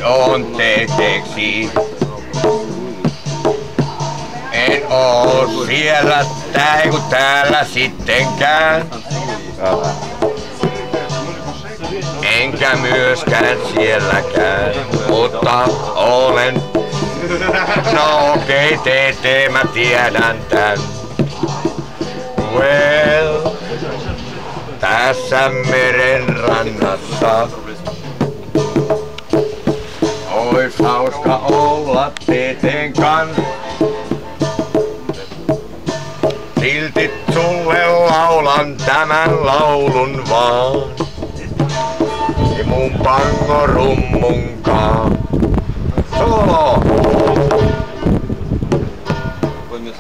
on teeteeksi. En oo siellä eiku täällä sittenkään. Enkä myöskään sielläkään, mutta olen. No okei, TT, mä tiedän tän. Well, tässä meren rannassa ois hauska olla TT:n kans. Silti sulle laulan tämän laulun vaan. Ja mun pangorummunkaan. Solo! Voi myös